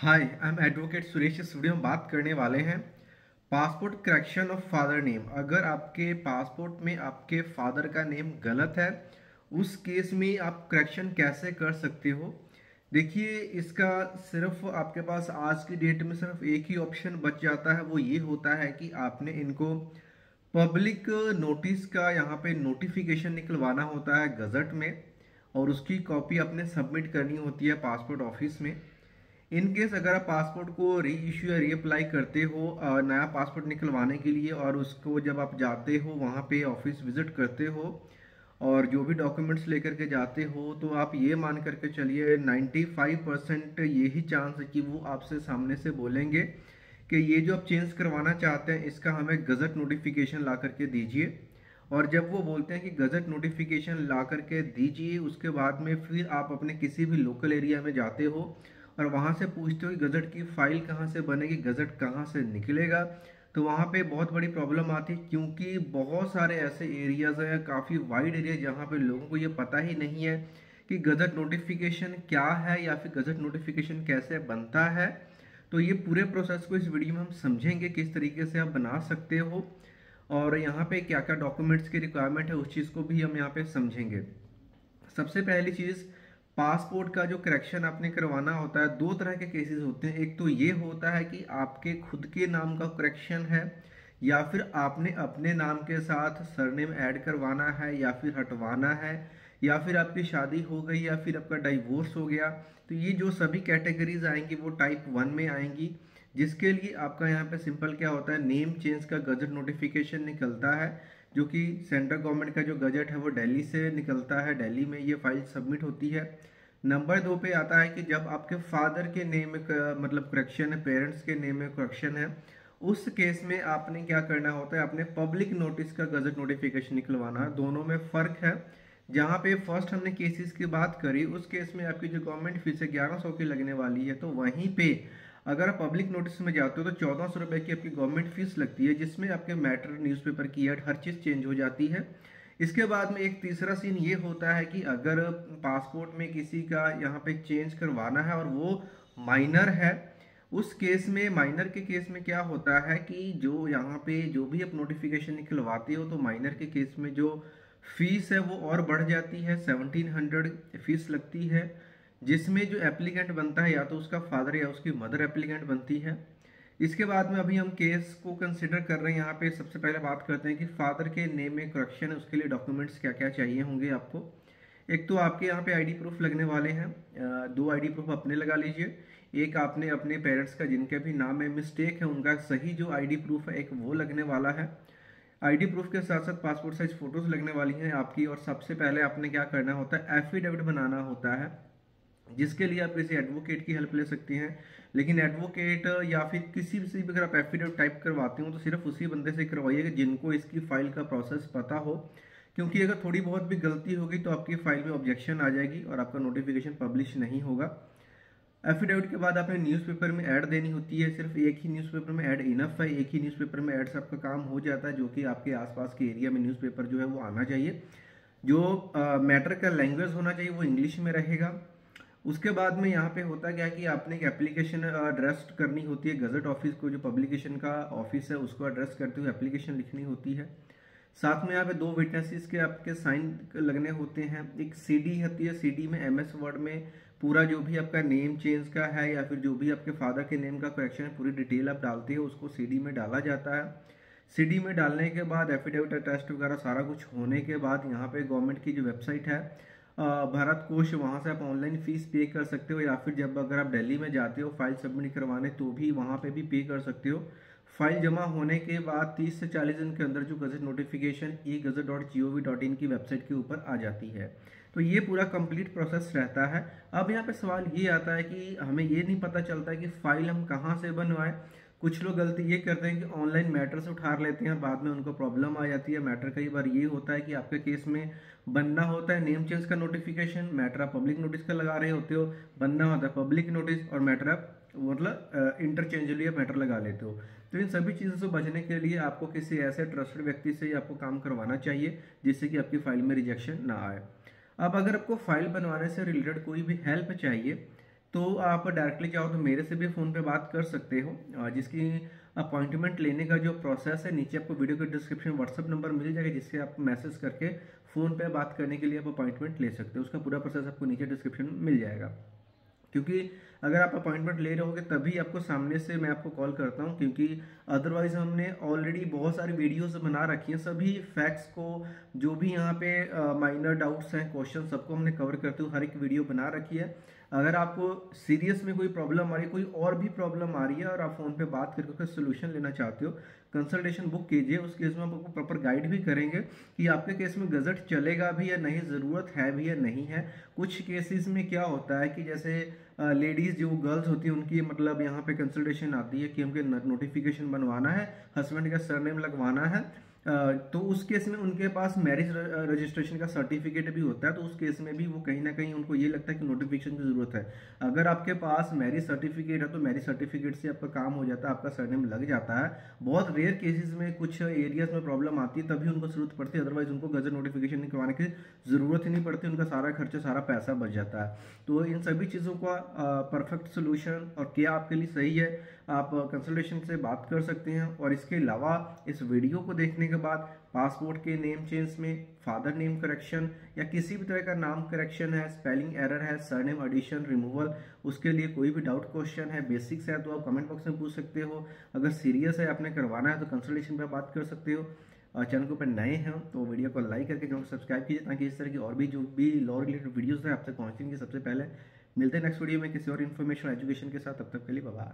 Hi, I am advocate Suresh. इस video में बात करने वाले हैं passport correction of father name. अगर आपके पासपोर्ट में आपके फादर का नेम गलत है, उस केस में आप करेक्शन कैसे कर सकते हो। देखिए, इसका सिर्फ आपके पास आज की डेट में सिर्फ एक ही ऑप्शन बच जाता है। वो ये होता है कि आपने इनको पब्लिक नोटिस का यहाँ पे नोटिफिकेशन निकलवाना होता है गजट में, और उसकी कॉपी आपने सबमिट करनी होती है पासपोर्ट ऑफिस में। इन केस अगर आप पासपोर्ट को री इश्यू या री अप्लाई करते हो नया पासपोर्ट निकलवाने के लिए, और उसको जब आप जाते हो वहाँ पे ऑफिस विजिट करते हो और जो भी डॉक्यूमेंट्स लेकर के जाते हो, तो आप ये मान करके चलिए 95% यही चांस है कि वो आपसे सामने से बोलेंगे कि ये जो आप चेंज करवाना चाहते हैं इसका हमें गजट नोटिफिकेशन ला करके दीजिए। और जब वो बोलते हैं कि गजट नोटिफिकेशन ला करके दीजिए, उसके बाद में फिर आप अपने किसी भी लोकल एरिया में जाते हो और वहाँ से पूछते हो कि गजट की फाइल कहाँ से बनेगी, गजट कहाँ से निकलेगा। तो वहाँ पे बहुत बड़ी प्रॉब्लम आती है, क्योंकि बहुत सारे ऐसे एरियाज हैं, काफ़ी वाइड एरिया, जहाँ पे लोगों को ये पता ही नहीं है कि गजट नोटिफिकेशन क्या है या फिर गजट नोटिफिकेशन कैसे बनता है। तो ये पूरे प्रोसेस को इस वीडियो में हम समझेंगे, किस तरीके से आप बना सकते हो और यहाँ पे क्या क्या डॉक्यूमेंट्स की रिक्वायरमेंट है उस चीज़ को भी हम यहाँ पे समझेंगे। सबसे पहली चीज़, पासपोर्ट का जो करेक्शन आपने करवाना होता है, दो तरह के केसेस होते हैं। एक तो ये होता है कि आपके खुद के नाम का करेक्शन है, या फिर आपने अपने नाम के साथ सरनेम ऐड करवाना है या फिर हटवाना है, या फिर आपकी शादी हो गई या फिर आपका डाइवोर्स हो गया। तो ये जो सभी कैटेगरीज आएंगी वो टाइप 1 में आएंगी, जिसके लिए आपका यहाँ पे सिंपल क्या होता है, नेम चेंज का गजट नोटिफिकेशन निकलता है, जो कि सेंट्रल गवर्नमेंट का जो गजट है वो दिल्ली से निकलता है। दिल्ली में ये फाइल सबमिट होती है। नंबर 2 पे आता है कि जब आपके फादर के नेम में मतलब करेक्शन है, पेरेंट्स के नेम में करेक्शन है, उस केस में आपने क्या करना होता है, आपने पब्लिक नोटिस का गजट नोटिफिकेशन निकलवाना है। दोनों में फ़र्क है। जहाँ पे फर्स्ट हमने केसेस की बात करी, उस केस में आपकी जो गवर्नमेंट फीस है 1100 की लगने वाली है। तो वहीं पे अगर आप पब्लिक नोटिस में जाते हो तो 1400 रुपये की आपकी गवर्नमेंट फीस लगती है, जिसमें आपके मैटर, न्यूज़पेपर की एड, हर चीज़ चेंज हो जाती है। इसके बाद में एक तीसरा सीन ये होता है कि अगर पासपोर्ट में किसी का यहाँ पे चेंज करवाना है और वो माइनर है, उस केस में, माइनर के केस में क्या होता है कि जो यहाँ पे जो भी आप नोटिफिकेशन निकलवाते हो, तो माइनर के केस में जो फीस है वो और बढ़ जाती है, 1700 फीस लगती है, जिसमें जो एप्लीकेंट बनता है या तो उसका फादर या उसकी मदर एप्लीकेंट बनती है। इसके बाद में अभी हम केस को कंसिडर कर रहे हैं। यहाँ पे सबसे पहले बात करते हैं कि फादर के नेम में करेक्शन है, उसके लिए डॉक्यूमेंट्स क्या क्या चाहिए होंगे आपको। एक तो आपके यहाँ पे आईडी प्रूफ लगने वाले हैं, दो आईडी प्रूफ अपने लगा लीजिए। एक आपने अपने पेरेंट्स का, जिनके भी नाम में मिस्टेक है, उनका सही जो आईडी प्रूफ है, एक वो लगने वाला है। आईडी प्रूफ के साथ साथ पासपोर्ट साइज फोटोज लगने वाली हैं आपकी। और सबसे पहले आपने क्या करना होता है, एफिडेविट बनाना होता है, जिसके लिए आप किसी एडवोकेट की हेल्प ले सकती हैं। लेकिन एडवोकेट या फिर किसी से भी अगर आप एफिडेविट टाइप करवाते हो तो सिर्फ उसी बंदे से करवाइएगा जिनको इसकी फाइल का प्रोसेस पता हो, क्योंकि अगर थोड़ी बहुत भी गलती होगी तो आपकी फाइल में ऑब्जेक्शन आ जाएगी और आपका नोटिफिकेशन पब्लिश नहीं होगा। एफिडेविट के बाद आपने न्यूज़पेपर में ऐड देनी होती है। सिर्फ एक ही न्यूज़पेपर में ऐड इनफ है, एक ही न्यूज़पेपर में ऐड से आपका काम हो जाता है, जो कि आपके आसपास के एरिया में न्यूज़पेपर जो है वो आना चाहिए। जो मैटर का लैंग्वेज होना चाहिए वो इंग्लिश में रहेगा। उसके बाद में यहाँ पे होता क्या है कि आपने एक एप्लीकेशन एड्रेस करनी होती है गजट ऑफिस को, जो पब्लिकेशन का ऑफिस है उसको एड्रेस करते हुए एप्लीकेशन लिखनी होती है। साथ में यहाँ पे दो विटनेसेस के आपके साइन लगने होते हैं। एक सीडी होती है, सीडी में एमएस वर्ड में पूरा जो भी आपका नेम चेंज का है या फिर जो भी आपके फादर के नेम का करेक्शन है, पूरी डिटेल आप डालते हो, उसको सीडी में डाला जाता है। सीडी में डालने के बाद एफिडेविट अटेस्ट वगैरह सारा कुछ होने के बाद यहाँ पे गवर्नमेंट की जो वेबसाइट है भारत कोश, वहाँ से आप ऑनलाइन फीस पे कर सकते हो, या फिर जब अगर आप दिल्ली में जाते हो फाइल सबमिट करवाने तो भी वहाँ पे भी पे कर सकते हो। फाइल जमा होने के बाद 30 से 40 दिन के अंदर जो गजट नोटिफिकेशन e-gazette.gov.in की वेबसाइट के ऊपर आ जाती है। तो ये पूरा कंप्लीट प्रोसेस रहता है। अब यहाँ पे सवाल ये आता है कि हमें ये नहीं पता चलता है कि फाइल हम कहाँ से बनवाएं। कुछ लोग गलती ये करते हैं कि ऑनलाइन मैटर से उठा लेते हैं और बाद में उनको प्रॉब्लम आ जाती है। मैटर कई बार ये होता है कि आपके केस में बनना होता है नेम चेंज का नोटिफिकेशन, मैटर आप पब्लिक नोटिस का लगा रहे होते हो, बनना होता है पब्लिक नोटिस, और मैटर आप मतलब इंटरचेंजली आप मैटर लगा लेते हो। तो इन सभी चीज़ों से बचने के लिए आपको किसी ऐसे ट्रस्टेड व्यक्ति से आपको काम करवाना चाहिए जिससे कि आपकी फाइल में रिजेक्शन ना आए। अब अगर आपको फाइल बनवाने से रिलेटेड कोई भी हेल्प चाहिए, तो आप डायरेक्टली चाहो तो मेरे से भी फ़ोन पे बात कर सकते हो। जिसकी अपॉइंटमेंट लेने का जो प्रोसेस है, नीचे आपको वीडियो के डिस्क्रिप्शन व्हाट्सअप नंबर मिल जाएगा, जिससे आप मैसेज करके फ़ोन पे बात करने के लिए आप अपॉइंटमेंट ले सकते हो। उसका पूरा प्रोसेस आपको नीचे डिस्क्रिप्शन में मिल जाएगा। क्योंकि अगर आप अपॉइंटमेंट ले रहे होगे तभी आपको सामने से मैं आपको कॉल करता हूँ, क्योंकि अदरवाइज हमने ऑलरेडी बहुत सारी वीडियोस बना रखी हैं, सभी फैक्ट्स को, जो भी यहाँ पे माइनर डाउट्स हैं, क्वेश्चन, सबको हमने कवर करते हुए हर एक वीडियो बना रखी है। अगर आपको सीरियस में कोई प्रॉब्लम आ रही है, कोई और भी प्रॉब्लम आ रही है और आप फ़ोन पे बात करके उसका सोल्यूशन लेना चाहते हो, कंसल्टेशन बुक कीजिए। उस केस में हम आपको प्रॉपर गाइड भी करेंगे कि आपके केस में गजट चलेगा भी या नहीं, ज़रूरत है भी या नहीं है। कुछ केसेस में क्या होता है कि जैसे लेडीज़ जो गर्ल्स होती हैं उनकी मतलब यहाँ पे कंसल्टेशन आती है कि हमको नोटिफिकेशन बनवाना है, हस्बैंड का सरनेम लगवाना है, तो उस केस में उनके पास मैरिज रजिस्ट्रेशन का सर्टिफिकेट भी होता है, तो उस केस में भी वो कहीं ना कहीं उनको ये लगता है कि नोटिफिकेशन की ज़रूरत है। अगर आपके पास मैरिज सर्टिफिकेट है तो मैरिज सर्टिफिकेट से आपका काम हो जाता है, आपका सरनेम लग जाता है। बहुत रेयर केसेस में कुछ एरियाज में प्रॉब्लम आती है तभी उनको ज़रूरत पड़ती है, अदरवाइज उनको गजट नोटिफिकेशन निकलवाने की ज़रूरत ही नहीं पड़ती, उनका सारा खर्चा, सारा पैसा बच जाता है। तो इन सभी चीज़ों का परफेक्ट सोल्यूशन और क्या आपके लिए सही है, आप कंसल्टेशन से बात कर सकते हैं। और इसके अलावा इस वीडियो को देखने के बाद पासपोर्ट के नेम चेंज में, फादर नेम करेक्शन या किसी भी तरह का नाम करेक्शन है, स्पेलिंग एरर है, सरनेम एडिशन, रिमूवल, उसके लिए कोई भी डाउट क्वेश्चन है, बेसिक्स है, तो आप कमेंट बॉक्स में पूछ सकते हो। अगर सीरियस है, आपने करवाना है, तो कंसल्टेशन पर बात कर सकते हो। और चैनल के ऊपर नए हैं तो वीडियो को लाइक करके चैनल को सब्सक्राइब कीजिए, ताकि इस तरह की और भी जो भी लॉ रिलेटेड वीडियोस हैं आप तक पहुंचेंगे सबसे पहले। मिलते हैं नेक्स्ट वीडियो में किसी और इन्फॉर्मेशन एजुकेशन के साथ, तब तक के लिए बाय बाय।